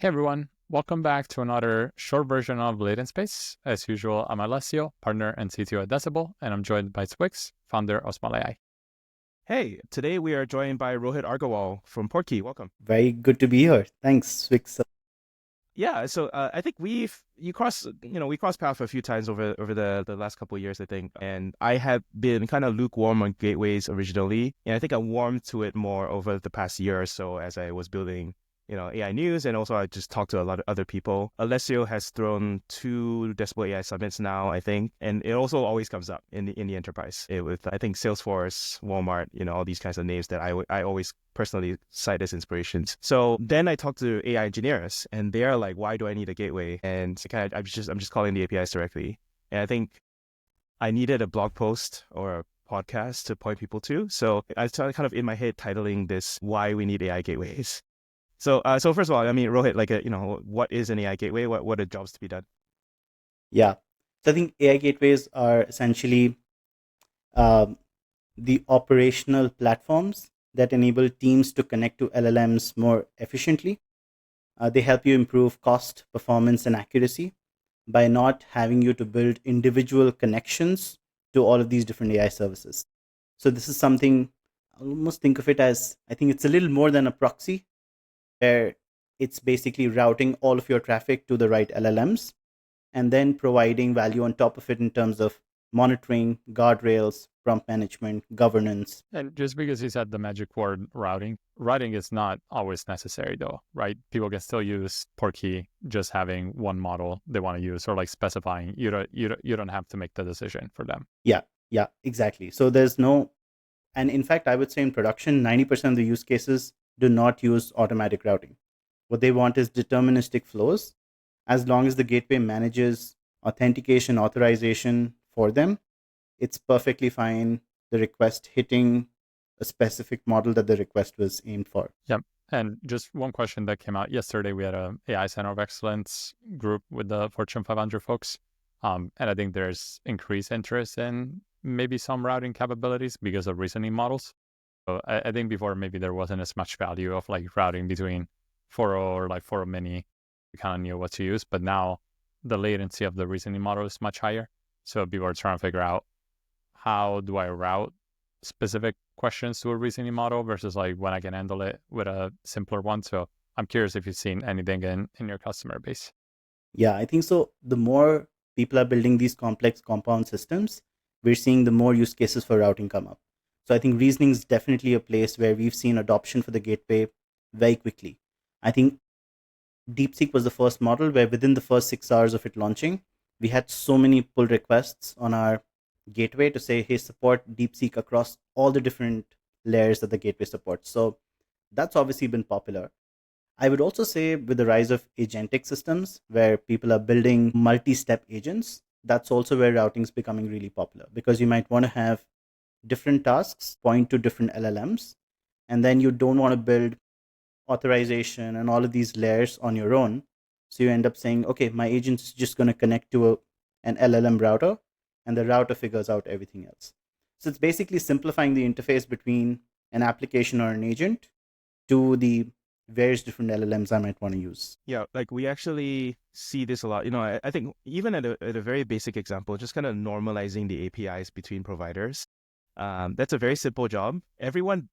Hey everyone, welcome back to another short version of Latent Space. As usual, I'm Alessio, partner and CTO at Decibel, and I'm joined by Twix, founder of Small AI. Hey, today we are joined by Rohit Argawal from Portkey. Welcome. Very good to be here. Thanks, Swix. Yeah, so I think we crossed paths a few times over the last couple of years, I think. And I have been kind of lukewarm on gateways originally, and I think I warmed to it more over the past year or so as I was building AI news, and also I just talked to a lot of other people. Alessio has thrown 2 Decibel AI summits now, I think, and it also always comes up in the enterprise with I think Salesforce, Walmart, all these kinds of names that I always personally cite as inspirations. So then I talked to AI engineers, and they are like, "Why do I need a gateway?" And I'm just calling the APIs directly, and I think I needed a blog post or a podcast to point people to. So I started kind of in my head titling this "Why We Need AI Gateways." So first of all, I mean, Rohit, what is an AI gateway? What are jobs to be done? Yeah. So I think AI gateways are essentially the operational platforms that enable teams to connect to LLMs more efficiently. They help you improve cost, performance, and accuracy by not having you to build individual connections to all of these different AI services. So this is something, I almost think of it as, I think it's a little more than a proxy, where it's basically routing all of your traffic to the right LLMs and then providing value on top of it in terms of monitoring, guardrails, prompt management, governance. And just because you said the magic word routing is not always necessary though, right? People can still use Portkey just having one model they want to use, or like specifying. You don't have to make the decision for them. Yeah, exactly. So there's no, and in fact, I would say in production, 90% of the use cases do not use automatic routing. What they want is deterministic flows. As long as the gateway manages authentication, authorization for them, it's perfectly fine. The request hitting a specific model that the request was aimed for. Yep. And just one question that came out yesterday, we had a AI Center of Excellence group with the Fortune 500 folks. And I think there's increased interest in maybe some routing capabilities because of reasoning models. So I think before maybe there wasn't as much value of like routing between 4.0 or like 4.0 mini. We kind of knew what to use, but now the latency of the reasoning model is much higher. So people are trying to figure out, how do I route specific questions to a reasoning model versus like when I can handle it with a simpler one. So I'm curious if you've seen anything in your customer base. Yeah, I think so. The more people are building these complex compound systems, we're seeing the more use cases for routing come up. So I think reasoning is definitely a place where we've seen adoption for the gateway very quickly. I think DeepSeek was the first model where within the first 6 hours of it launching, we had so many pull requests on our gateway to say, hey, support DeepSeek across all the different layers that the gateway supports. So that's obviously been popular. I would also say with the rise of agentic systems where people are building multi-step agents, that's also where routing is becoming really popular, because you might want to have different tasks point to different LLMs, and then you don't want to build authorization and all of these layers on your own. So you end up saying, okay, my agent is just going to connect to an LLM router, and the router figures out everything else. So it's basically simplifying the interface between an application or an agent to the various different LLMs I might want to use. Yeah, like we actually see this a lot. I think even at a very basic example, just kind of normalizing the APIs between providers. That's a very simple job. Everyone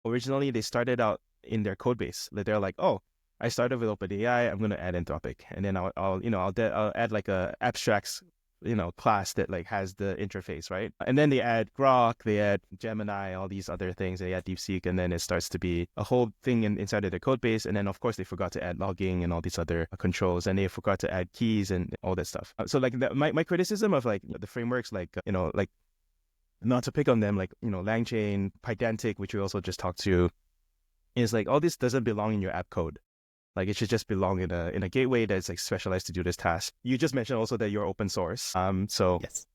originally they started out in their code base. They're like, oh, I started with OpenAI, I'm going to add Anthropic, and then I'll add like a abstracts class that like has the interface, right? And then they add Grok, they add Gemini, all these other things, they add DeepSeek, and then it starts to be a whole thing inside of the code base. And then of course they forgot to add logging and all these other controls, and they forgot to add keys and all that stuff. So like my criticism of like the frameworks, like like not to pick on them, like LangChain, Pydantic, which we also just talked to, is like all this doesn't belong in your app code. Like it should just belong in a gateway that's like specialized to do this task. You just mentioned also that you're open source. So Yes.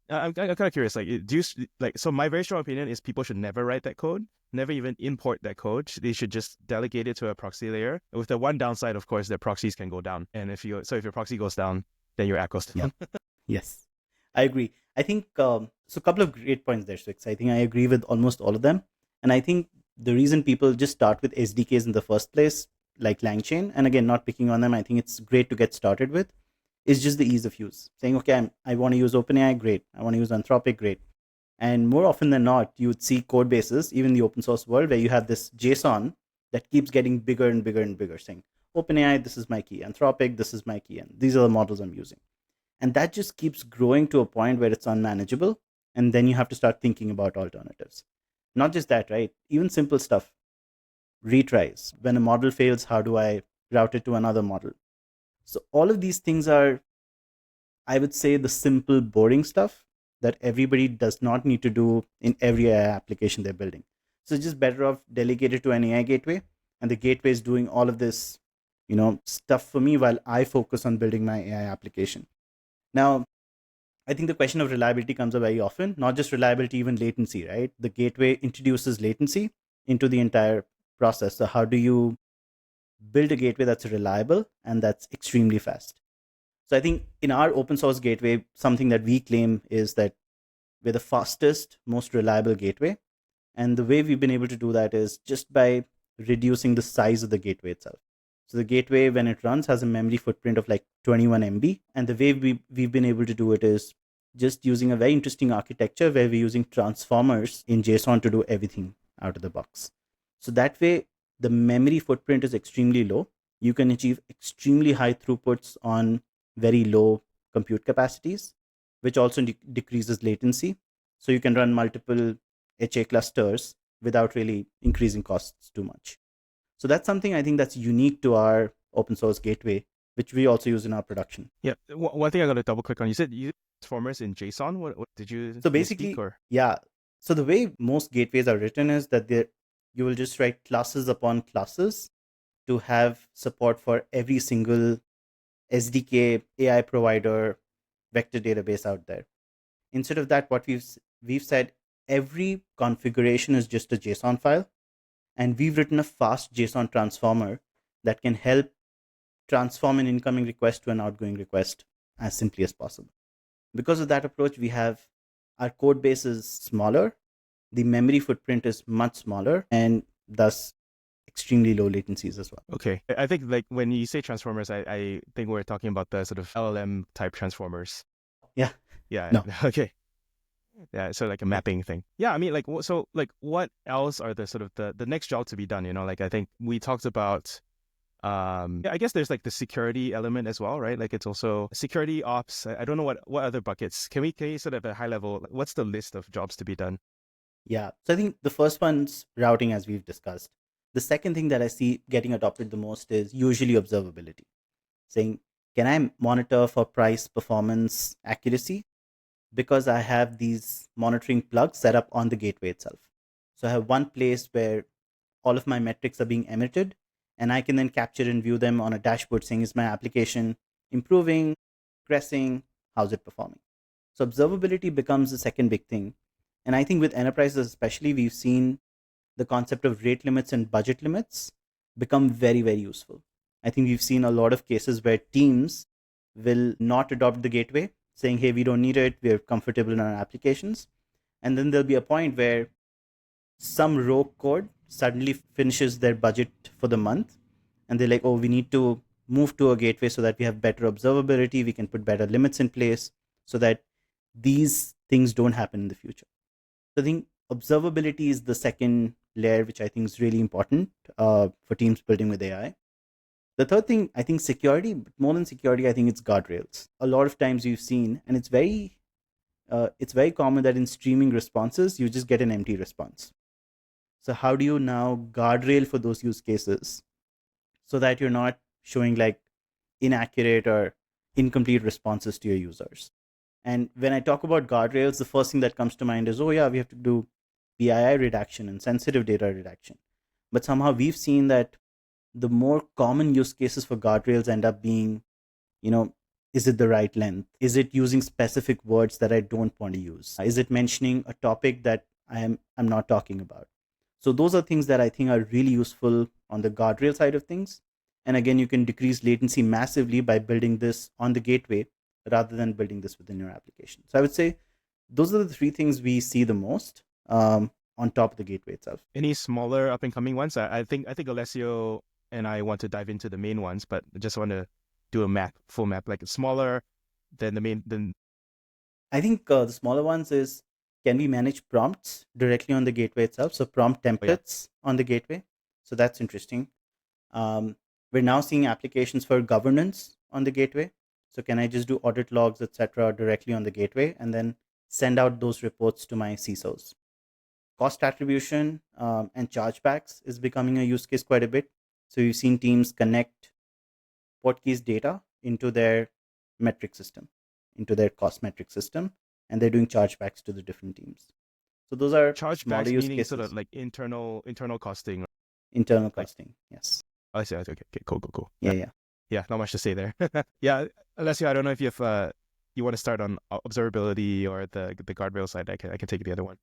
I'm kind of curious. Like, do you like? So my very strong opinion is people should never write that code, never even import that code. They should just delegate it to a proxy layer. With the one downside, of course, that proxies can go down. And if your proxy goes down, then your app goes down. Yeah. Yes, I agree. I think so. A couple of great points there, Swix. I think I agree with almost all of them, and I think the reason people just start with SDKs in the first place, like LangChain, and again, not picking on them, I think it's great to get started with, is just the ease of use. Saying, okay, I want to use OpenAI, great. I want to use Anthropic, great. And more often than not, you would see code bases, even in the open source world, where you have this JSON that keeps getting bigger and bigger and bigger, saying, OpenAI, this is my key. Anthropic, this is my key. And these are the models I'm using. And that just keeps growing to a point where it's unmanageable. And then you have to start thinking about alternatives. Not just that, right? Even simple stuff. Retries. When a model fails, how do I route it to another model? So all of these things are, I would say, the simple, boring stuff that everybody does not need to do in every AI application they're building. So it's just better off delegated to an AI gateway, and the gateway is doing all of this, stuff for me while I focus on building my AI application. Now, I think the question of reliability comes up very often, not just reliability, even latency, right? The gateway introduces latency into the entire process. So how do you build a gateway that's reliable and that's extremely fast? So I think in our open source gateway, something that we claim is that we're the fastest, most reliable gateway. And the way we've been able to do that is just by reducing the size of the gateway itself. So the gateway, when it runs, has a memory footprint of like 21 MB. And the way we've been able to do it is just using a very interesting architecture where we're using transformers in JSON to do everything out of the box. So that way, the memory footprint is extremely low. You can achieve extremely high throughputs on very low compute capacities, which also decreases latency. So you can run multiple HA clusters without really increasing costs too much. So that's something I think that's unique to our open source gateway, which we also use in our production. Yeah. One thing I got to double click on, you said you transformers in JSON. What did you So basically, yeah. So the way most gateways are written is that you will just write classes upon classes to have support for every single SDK, AI provider, vector database out there. Instead of that, what we've said, every configuration is just a JSON file, and we've written a fast JSON transformer that can help transform an incoming request to an outgoing request as simply as possible. Because of that approach, we have our code base is smaller, the memory footprint is much smaller, and thus extremely low latencies as well. Okay. I think like when you say transformers, I think we're talking about the sort of LLM type transformers. Yeah. Yeah. No. Okay. Yeah. So like a mapping thing. Yeah. I mean, like, so like what else are the sort of the next job to be done? Like, I think we talked about, I guess there's like the security element as well, right? Like it's also security ops. I don't know what other buckets. Can we sort of at a high level, what's the list of jobs to be done? Yeah. So I think the first one's routing, as we've discussed. The second thing that I see getting adopted the most is usually observability. Saying, can I monitor for price, performance, accuracy? Because I have these monitoring plugs set up on the gateway itself. So I have one place where all of my metrics are being emitted, and I can then capture and view them on a dashboard saying, is my application improving, progressing, how's it performing? So observability becomes the second big thing. And I think with enterprises especially, we've seen the concept of rate limits and budget limits become very, very useful. I think we've seen a lot of cases where teams will not adopt the gateway, saying, hey, we don't need it, we're comfortable in our applications. And then there'll be a point where some rogue code suddenly finishes their budget for the month, and they're like, oh, we need to move to a gateway so that we have better observability, we can put better limits in place so that these things don't happen in the future. So I think observability is the second layer, which I think is really important for teams building with AI. The third thing, I think security, but more than security, I think it's guardrails. A lot of times you've seen, and it's very common that in streaming responses, you just get an empty response. So how do you now guardrail for those use cases so that you're not showing like inaccurate or incomplete responses to your users? And when I talk about guardrails, the first thing that comes to mind is, oh yeah, we have to do PII redaction and sensitive data redaction. But somehow we've seen that the more common use cases for guardrails end up being, is it the right length? Is it using specific words that I don't want to use? Is it mentioning a topic that I'm not talking about? So those are things that I think are really useful on the guardrail side of things. And again, you can decrease latency massively by building this on the gateway rather than building this within your application. So I would say those are the three things we see the most on top of the gateway itself. Any smaller up and coming ones? I think Alessio and I want to dive into the main ones, but I just want to do a full map, like smaller than the main. I think the smaller ones is, can we manage prompts directly on the gateway itself? So prompt templates on the gateway. So that's interesting. We're now seeing applications for governance on the gateway. So can I just do audit logs, etc., directly on the gateway and then send out those reports to my CISOs? Cost attribution and chargebacks is becoming a use case quite a bit. So you've seen teams connect Portkey's data into their metric system, into their cost metric system, and they're doing chargebacks to the different teams. So those are chargebacks, use meaning cases. sort of like internal costing. Internal costing, yes. I see. Okay, cool. Yeah. Not much to say there. Yeah, Alessio, I don't know if you have you want to start on observability or the guardrail side. I can take the other one.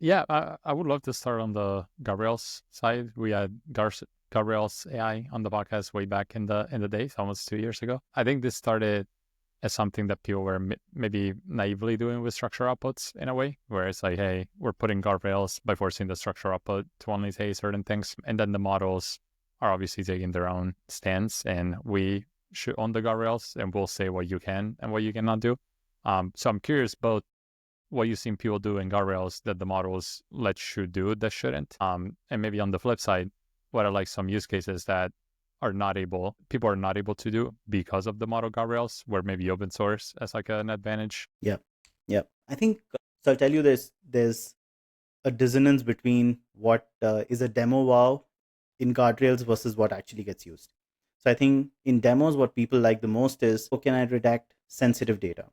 Yeah, I would love to start on the Guardrails side. We had Guardrails AI on the podcast way back in the days, almost 2 years ago. I think this started as something that people were maybe naively doing with structure outputs in a way, where it's like, hey, we're putting guardrails by forcing the structure output to only say certain things. And then the models are obviously taking their own stance, and we should own the guardrails and we'll say what you can and what you cannot do. So I'm curious both what you've seen people do in guardrails that the models let you do that shouldn't. And maybe on the flip side, what are like some use cases that people are not able to do because of the model guardrails, where maybe open source as like an advantage? Yeah. I think, so I'll tell you there's a dissonance between what is a demo wow in guardrails versus what actually gets used. So I think in demos, what people like the most is, can I redact sensitive data?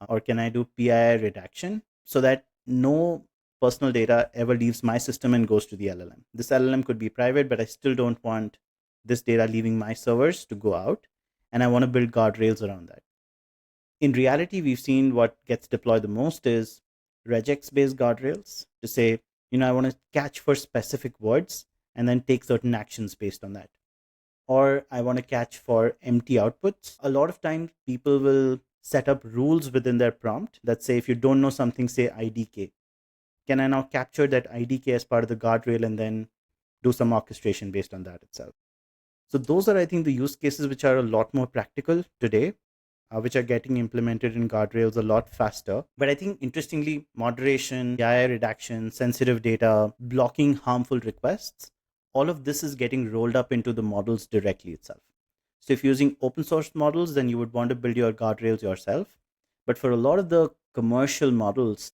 Or can I do PII redaction so that no personal data ever leaves my system and goes to the LLM? This LLM could be private, but I still don't want this data leaving my servers to go out. And I want to build guardrails around that. In reality, we've seen what gets deployed the most is regex-based guardrails to say, I want to catch for specific words and then take certain actions based on that. Or I want to catch for empty outputs. A lot of times people will set up rules within their prompt that say, if you don't know something, say IDK. Can I now capture that IDK as part of the guardrail and then do some orchestration based on that itself? So those are, I think, the use cases which are a lot more practical today, which are getting implemented in guardrails a lot faster. But I think, interestingly, moderation, PII redaction, sensitive data, blocking harmful requests, all of this is getting rolled up into the models directly itself. So if you're using open source models, then you would want to build your guardrails yourself. But for a lot of the commercial models,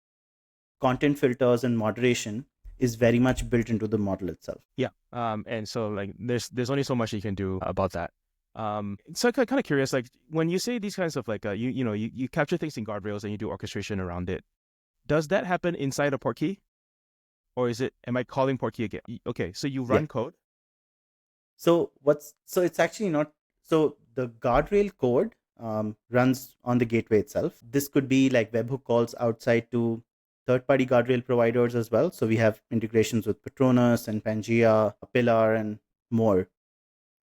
content filters and moderation is very much built into the model itself. Yeah. And so like there's only so much you can do about that. So I'm kind of curious, like when you say these kinds of like you capture things in guardrails and you do orchestration around it, does that happen inside a Portkey? Or am I calling Portkey again? Okay, so you run code. So it's actually not. So the guardrail code runs on the gateway itself. This could be like webhook calls outside to third-party guardrail providers as well. So we have integrations with Patronus and Pangea, Pillar, and more.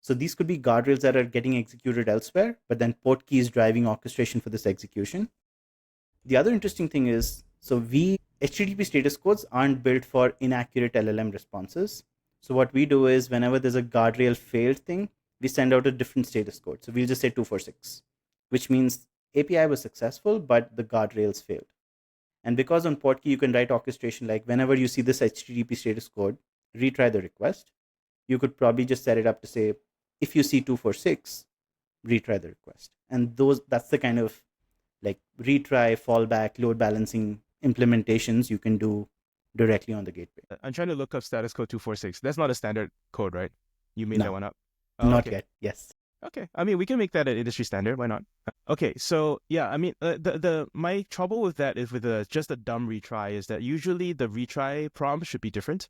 So these could be guardrails that are getting executed elsewhere, but then Portkey is driving orchestration for this execution. The other interesting thing is, so HTTP status codes aren't built for inaccurate LLM responses. So what we do is, whenever there's a guardrail failed thing, we send out a different status code. So we'll just say 246, which means API was successful, but the guardrails failed. And because on Portkey, you can write orchestration like, whenever you see this HTTP status code, retry the request. You could probably just set it up to say, if you see 246, retry the request. And that's the kind of like retry, fallback, load balancing implementations you can do directly on the gateway. I'm trying to look up status code 246. That's not a standard code, right? You made that one up? Not yet. Yes. Okay. I mean, we can make that an industry standard. Why not? Okay. So yeah, I mean, my trouble with that is with just a dumb retry is that usually the retry prompt should be different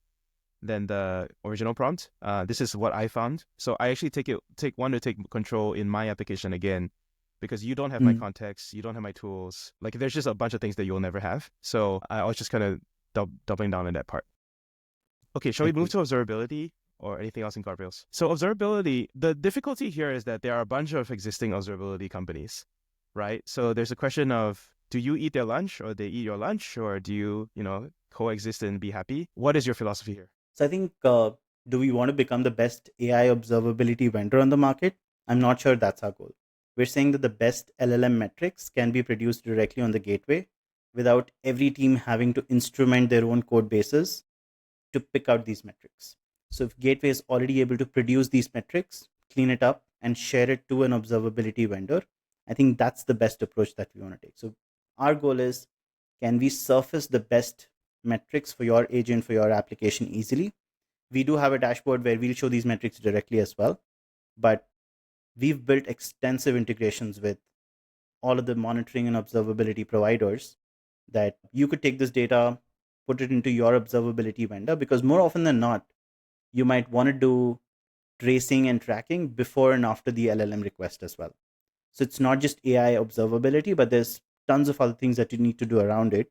than the original prompt. This is what I found. So I actually take control in my application again, because you don't have my context, you don't have my tools. Like there's just a bunch of things that you'll never have. So I was just kind of doubling down on that part. Okay, shall we move to observability or anything else in guardrails? So observability, the difficulty here is that there are a bunch of existing observability companies, right? So there's a question of, do you eat their lunch or they eat your lunch, or do you, coexist and be happy? What is your philosophy here? So I think Do we want to become the best AI observability vendor on the market? I'm not sure that's our goal. We're saying that the best LLM metrics can be produced directly on the gateway without every team having to instrument their own code bases to pick out these metrics. So if Gateway is already able to produce these metrics, clean it up, and share it to an observability vendor, I think that's the best approach that we want to take. So our goal is, can we surface the best metrics for your agent, for your application easily? We do have a dashboard where we'll show these metrics directly as well, but we've built extensive integrations with all of the monitoring and observability providers that you could take this data, put it into your observability vendor, because more often than not, you might want to do tracing and tracking before and after the LLM request as well. So it's not just AI observability, but there's tons of other things that you need to do around it,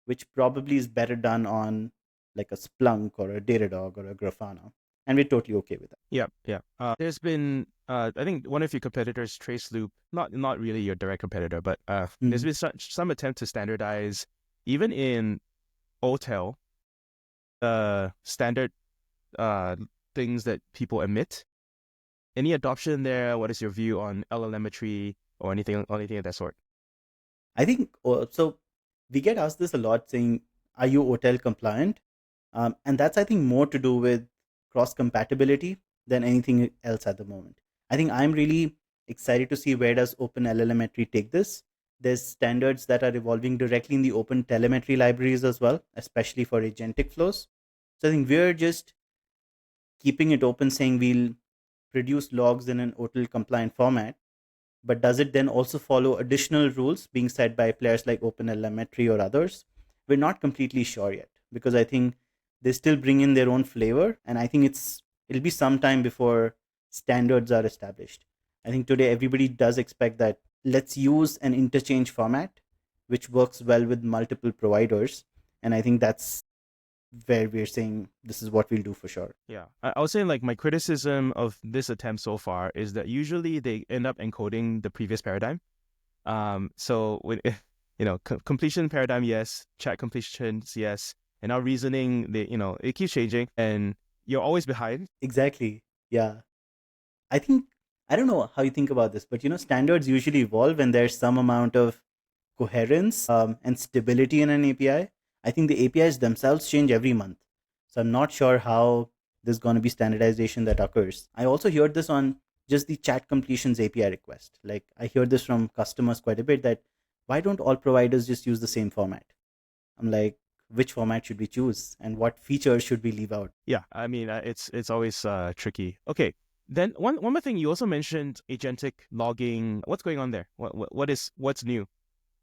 which probably is better done on like a Splunk or a Datadog or a Grafana. And we're totally okay with that. Yeah. There's been, I think one of your competitors, Traceloop, not really your direct competitor, but there's been some attempt to standardize, even in OTel, standard things that people emit. Any adoption there? What is your view on LLMetry or anything of that sort? I think so. We get asked this a lot, saying, "Are you OTel compliant?" And that's, I think, more to do with cross compatibility than anything else at the moment. I think I'm really excited to see where does OpenLLMetry take this. There's standards that are evolving directly in the Open Telemetry libraries as well, especially for agentic flows. So I think we're just keeping it open, saying we'll produce logs in an OTel compliant format. But does it then also follow additional rules being set by players like OpenLMetry or others? We're not completely sure yet, because I think they still bring in their own flavor, and I think it'll be some time before standards are established. I think today everybody does expect that let's use an interchange format which works well with multiple providers, and I think that's where we're saying this is what we'll do for sure. Yeah, I was saying, like, my criticism of this attempt so far is that usually they end up encoding the previous paradigm. So when completion paradigm, yes, chat completions, yes, and now reasoning, it keeps changing, and you're always behind. Exactly. Yeah. I think, I don't know how you think about this, but standards usually evolve when there's some amount of coherence and stability in an API. I think the APIs themselves change every month. So I'm not sure how there's going to be standardization that occurs. I also heard this on just the chat completions API request. Like, I hear this from customers quite a bit, that why don't all providers just use the same format? I'm like, which format should we choose, and what features should we leave out? Yeah, I mean, it's always tricky. Okay, then one more thing, you also mentioned agentic logging. What's going on there? What's new?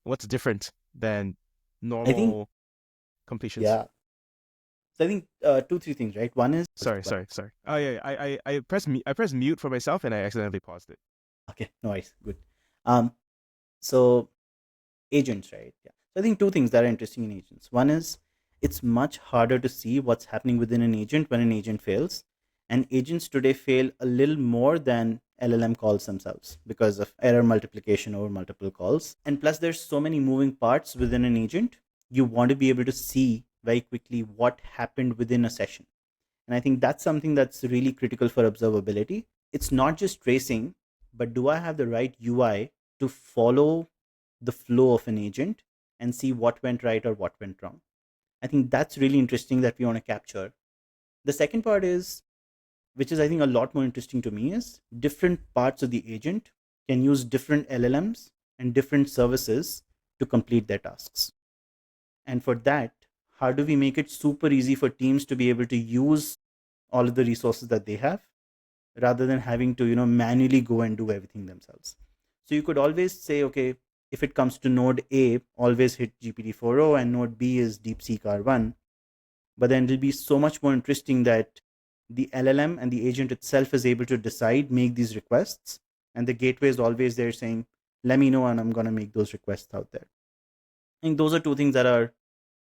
What's different than I think, normal completions? yeah. So I think 2-3 things, right? One is Sorry. Oh yeah, I pressed mute for myself and I accidentally paused it. okay, no worries, good. So agents, right? Yeah. So I think 2 things that are interesting in agents. One is, it's much harder to see what's happening within an agent when an agent fails, and agents today fail a little more than LLM calls themselves because of error multiplication over multiple calls. And plus, there's so many moving parts within an agent. You want to be able to see very quickly what happened within a session. And I think that's something that's really critical for observability. It's not just tracing, but do I have the right UI to follow the flow of an agent and see what went right or what went wrong? I think that's really interesting that we want to capture. The second part is, which is I think a lot more interesting to me, is different parts of the agent can use different LLMs and different services to complete their tasks. And for that, how do we make it super easy for teams to be able to use all of the resources that they have, rather than having to manually go and do everything themselves? So you could always say, okay, if it comes to node A, always hit GPT-4o, and node B is DeepSeek R1. But then it'll be so much more interesting that the LLM and the agent itself is able to decide, make these requests, and the gateway is always there saying, let me know and I'm going to make those requests out there. I think those are 2 things that are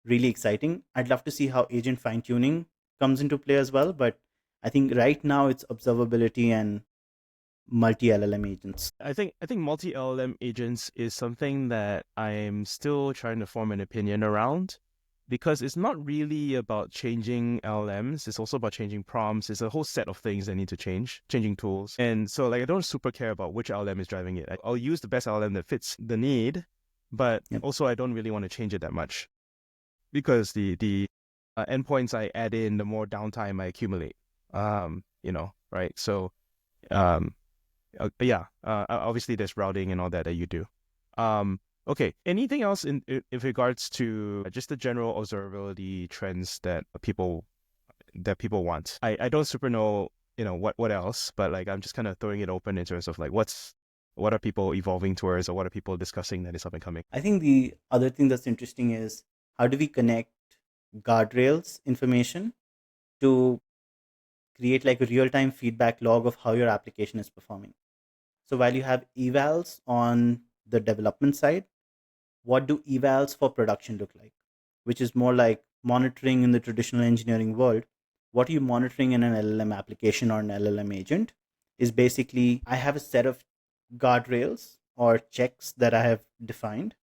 really exciting. I'd love to see how agent fine-tuning comes into play as well, but I think right now it's observability and multi-LLM agents. I think multi-LLM agents is something that I'm still trying to form an opinion around, because it's not really about changing LLMs. It's also about changing prompts. It's a whole set of things that need to change, changing tools. And so like I don't super care about which LLM is driving it. I'll use the best LLM that fits the need, but Yep. also I don't really want to change it that much because the endpoints I add in, the more downtime I accumulate. Right? So obviously there's routing and all that you do. Okay. Anything else in regards to just the general observability trends that people want? I don't super know, what else, but like I'm just kind of throwing it open in terms of like what are people evolving towards, or what are people discussing that is up and coming? I think the other thing that's interesting is how do we connect guardrails information to create like a real-time feedback log of how your application is performing. So while you have evals on the development side, what do evals for production look like? Which is more like monitoring in the traditional engineering world. What are you monitoring in an LLM application or an LLM agent is basically I have a set of guardrails or checks that I have defined.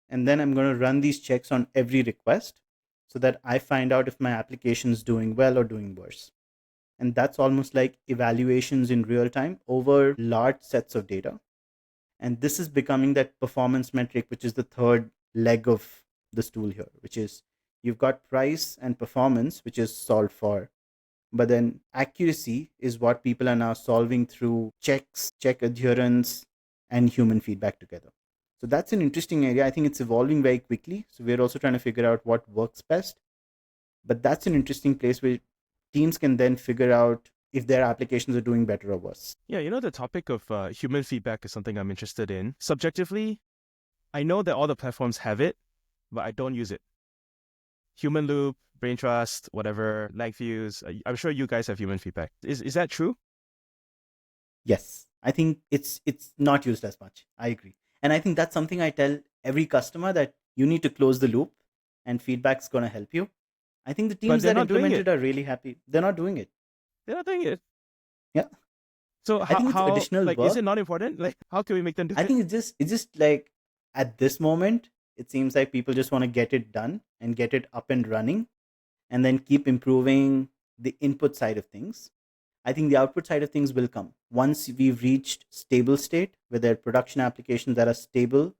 And then I'm going to run these checks on every request so that I find out if my application is doing well or doing worse. And that's almost like evaluations in real time over large sets of data. And this is becoming that performance metric, which is the third leg of the stool here, which is you've got price and performance, which is solved for. But then accuracy is what people are now solving through checks, check adherence, and human feedback together. So that's an interesting area. I think it's evolving very quickly. So we're also trying to figure out what works best. But that's an interesting place where teams can then figure out if their applications are doing better or worse. Yeah, the topic of human feedback is something I'm interested in. Subjectively, I know that all the platforms have it, but I don't use it. Human loop, brain trust, whatever, lag views. I'm sure you guys have human feedback. Is that true? Yes, I think it's not used as much. I agree. And I think that's something I tell every customer, that you need to close the loop and feedback's going to help you. I think the But teams they're that not doing implemented it. are really happy. They're not doing it. They're not doing it. Yeah. So I think it's how additional like is it work. not important? Like how can we make them do I it? think it's just like at this moment, it seems like people just want to get it done and get it up and running and then keep improving the input side of things. I think the output side of things will come once we've reached stable state where there are production applications that are stable,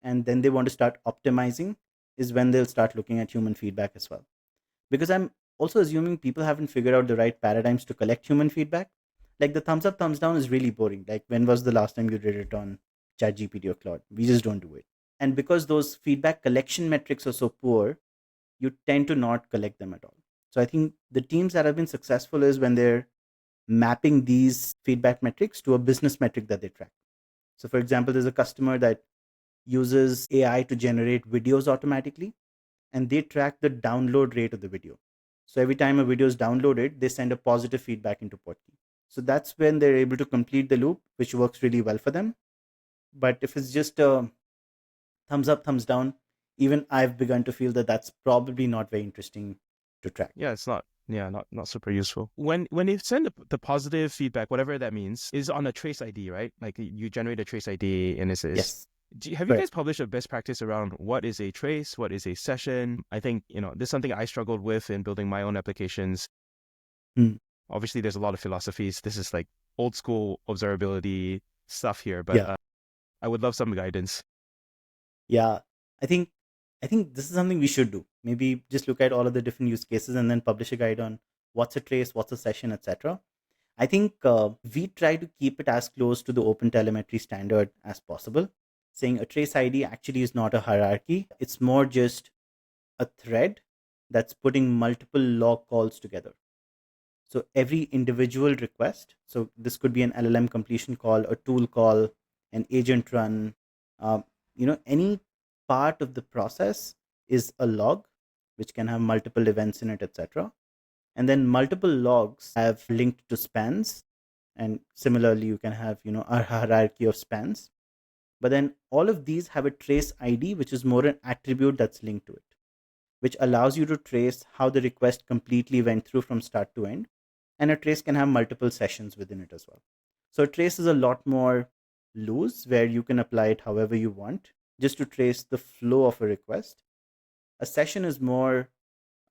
and then they want to start optimizing, is when they'll start looking at human feedback as well. Because I'm also assuming people haven't figured out the right paradigms to collect human feedback. Like the thumbs up, thumbs down is really boring. Like when was the last time you did it on ChatGPT or Claude? We just don't do it. And because those feedback collection metrics are so poor, you tend to not collect them at all. So I think the teams that have been successful is when they're mapping these feedback metrics to a business metric that they track. So for example, there's a customer that uses AI to generate videos automatically, and they track the download rate of the video. So every time a video is downloaded, they send a positive feedback into Portkey. So that's when they're able to complete the loop, which works really well for them. But if it's just a thumbs up, thumbs down, even I've begun to feel that that's probably not very interesting to track. Yeah, it's not. Yeah, not super useful. When they send the positive feedback, whatever that means, is on a trace ID, right? Like you generate a trace ID, and it says, Yes, have you guys correct. published a best practice around what is a trace, what is a session? I think, this is something I struggled with in building my own applications. Hmm. Obviously, there's a lot of philosophies. This is like old school observability stuff here, but Yeah, I would love some guidance. yeah. I think I think this is something we should do. Maybe just look at all of the different use cases and then publish a guide on what's a trace, what's a session, etc. I think we try to keep it as close to the open telemetry standard as possible. Saying a trace ID actually is not a hierarchy. It's more just a thread that's putting multiple log calls together. So every individual request, so this could be an LLM completion call, a tool call, an agent run, um, any part of the process is a log, which can have multiple events in it, etc. And then multiple logs have linked to spans, and similarly you can have a hierarchy of spans. But then all of these have a trace ID, which is more an attribute that's linked to it, which allows you to trace how the request completely went through from start to end. And a trace can have multiple sessions within it as well. So a trace is a lot more loose, where you can apply it however you want, just to trace the flow of a request. A session is more,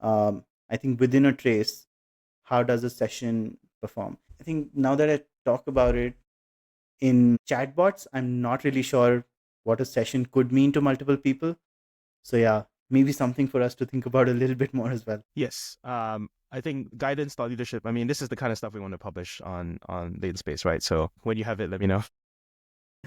I think, within a trace. How does a session perform? I think now that I talk about it in chatbots, I'm not really sure what a session could mean to multiple people. So yeah, maybe something for us to think about a little bit more as well. Yes. I think guidance, thought leadership. I mean, this is the kind of stuff we want to publish on Latent Space, right? So when you have it, let me know.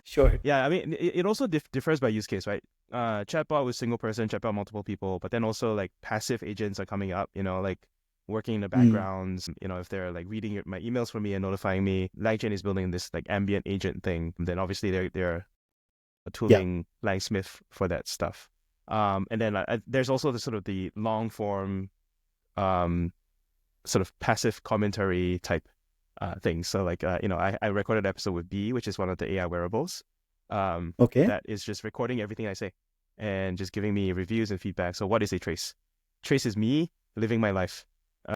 Sure. Yeah, I mean, it also differs by use case, right? Chatbot with single person, chatbot multiple people, but then also like passive agents are coming up, like working in the Mm, backgrounds. If they're like reading my emails for me and notifying me. LangChain is building this like ambient agent thing. Then obviously they're a yeah. tooling Langsmith for that stuff. And then there's also the sort of the long form, sort of passive commentary type things. So like, I recorded an episode with B, which is one of the AI wearables, Okay. that is just recording everything I say and just giving me reviews and feedback. So what is a trace? Trace is me living my life. Uh,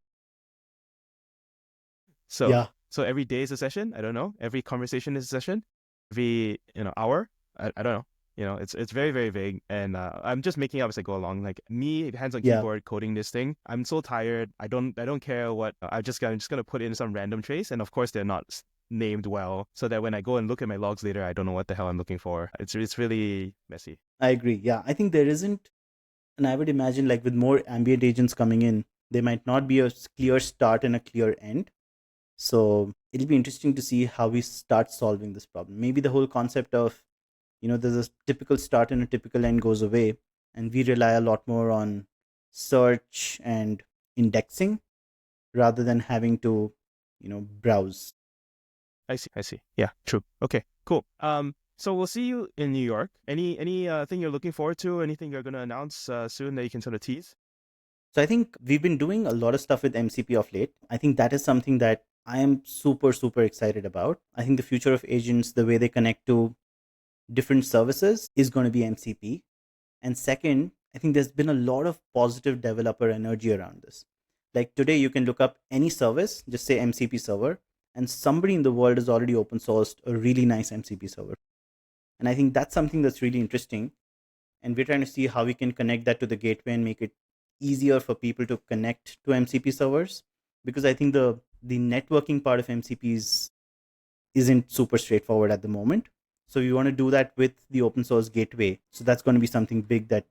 so Yeah. so every day is a session. I don't know. Every conversation is a session. Every hour. I don't know. It's very, very vague, and I'm just making up as I go along. Like me, hands on Yeah. keyboard coding this thing. I'm so tired. I don't care what. I'm just gonna put in some random trace, and of course they're not named well, so that when I go and look at my logs later, I don't know what the hell I'm looking for. It's really messy. I agree. Yeah. I think there isn't, and I would imagine like with more ambient agents coming in, there might not be a clear start and a clear end. So it'll be interesting to see how we start solving this problem. Maybe the whole concept of, there's a typical start and a typical end goes away, and we rely a lot more on search and indexing rather than having to, browse. I see. I see. Yeah, true. Okay, cool. So we'll see you in New York. Any thing you're looking forward to? Anything you're gonna announce soon that you can sort of tease? So I think we've been doing a lot of stuff with MCP of late. I think that is something that I am super, super excited about. I think the future of agents, the way they connect to different services, is going to be MCP. And second, I think there's been a lot of positive developer energy around this. Like today, you can look up any service, just say MCP server, and somebody in the world has already open sourced a really nice MCP server. And I think that's something that's really interesting. And we're trying to see how we can connect that to the gateway and make it easier for people to connect to MCP servers. Because I think the networking part of MCPs isn't super straightforward at the moment. So we want to do that with the open source gateway. So that's going to be something big that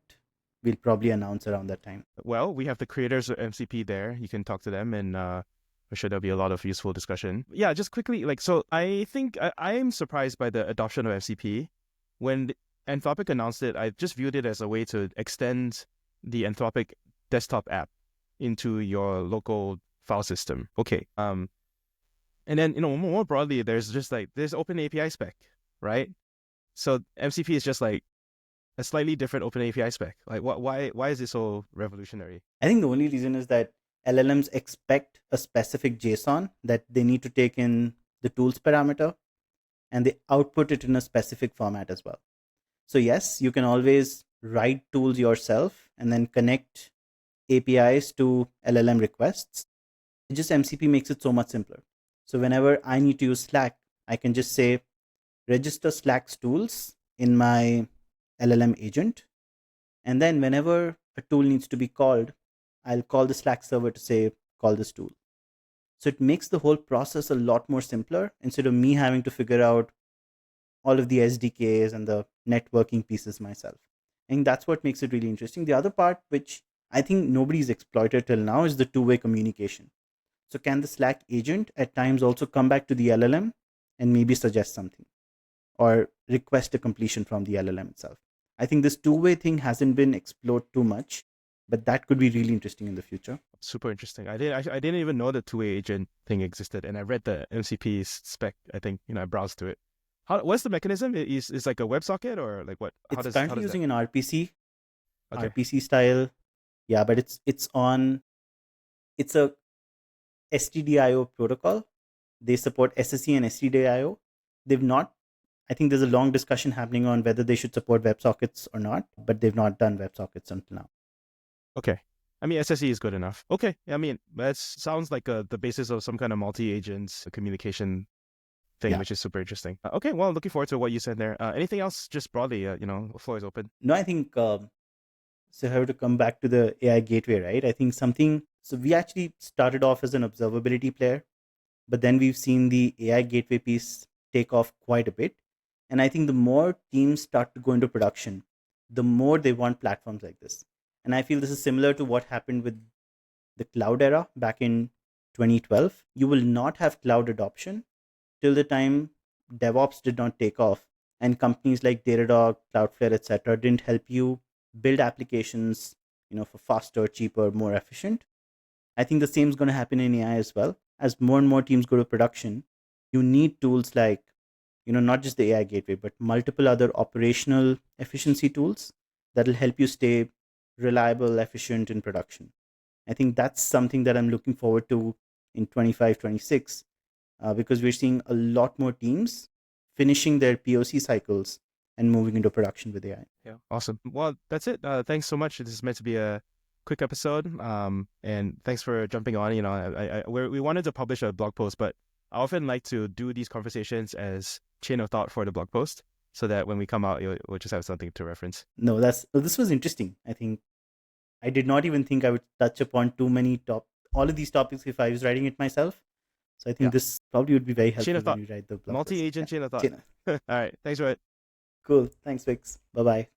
we'll probably announce around that time. Well, we have the creators of MCP there. You can talk to them, and I'm sure there'll be a lot of useful discussion. Yeah, just quickly, like, so I think I am surprised by the adoption of MCP. When Anthropic announced it, I just viewed it as a way to extend the Anthropic desktop app into your local file system. Okay. And then more broadly, there's open API spec, right? So MCP is just like a slightly different open API spec. Like, why is it so revolutionary? I think the only reason is that LLMs expect a specific JSON that they need to take in the tools parameter, and they output it in a specific format as well. So yes, you can always write tools yourself and then connect APIs to LLM requests. Just MCP makes it so much simpler. So whenever I need to use Slack, I can just say register Slack's tools in my LLM agent. And then whenever a tool needs to be called, I'll call the Slack server to say, call this tool. So it makes the whole process a lot more simpler instead of me having to figure out all of the SDKs and the networking pieces myself. And that's what makes it really interesting. The other part, which I think nobody's exploited till now, is the two-way communication. So can the Slack agent at times also come back to the LLM and maybe suggest something or request a completion from the LLM itself? I think this two-way thing hasn't been explored too much, but that could be really interesting in the future. Super interesting. I didn't even know the two-way agent thing existed, and I read the MCP spec. I think I browsed through it. What's the mechanism? Is like a WebSocket or like what? It's currently using an RPC, Okay. RPC style. Yeah, but it's a STDIO protocol. They support SSE and STDIO. They've not, I think there's a long discussion happening on whether they should support WebSockets or not, but they've not done WebSockets until now. Okay. I mean, SSE is good enough. Okay. I mean, that sounds like the basis of some kind of multi-agents communication thing, Yeah. which is super interesting. Okay. Well, looking forward to what you said there. Anything else just broadly, the floor is open. No, I think So I have to come back to the AI gateway, right? I think so we actually started off as an observability player, but then we've seen the AI gateway piece take off quite a bit. And I think the more teams start to go into production, the more they want platforms like this. And I feel this is similar to what happened with the cloud era back in 2012. You will not have cloud adoption till the time DevOps did not take off, and companies like Datadog, Cloudflare, etc., didn't help you build applications, for faster, cheaper, more efficient. I think the same is going to happen in AI as well. As more and more teams go to production, you need tools like, not just the AI gateway, but multiple other operational efficiency tools that will help you stay reliable, efficient in production. I think that's something that I'm looking forward to in 25, 26, because we're seeing a lot more teams finishing their POC cycles and moving into production with AI. Yeah, awesome. Well, that's it. Thanks so much. This is meant to be a quick episode, and thanks for jumping on. We wanted to publish a blog post, but I often like to do these conversations as chain of thought for the blog post, so that when we come out, we'll just have something to reference. No, this was interesting. I think I did not even think I would touch upon all of these topics if I was writing it myself. So I think this probably would be very helpful Chain of thought. when you write the blog Multi-agent post. chain of thought. All right. Thanks, Rohit. Cool. Thanks, Vix. Bye-bye.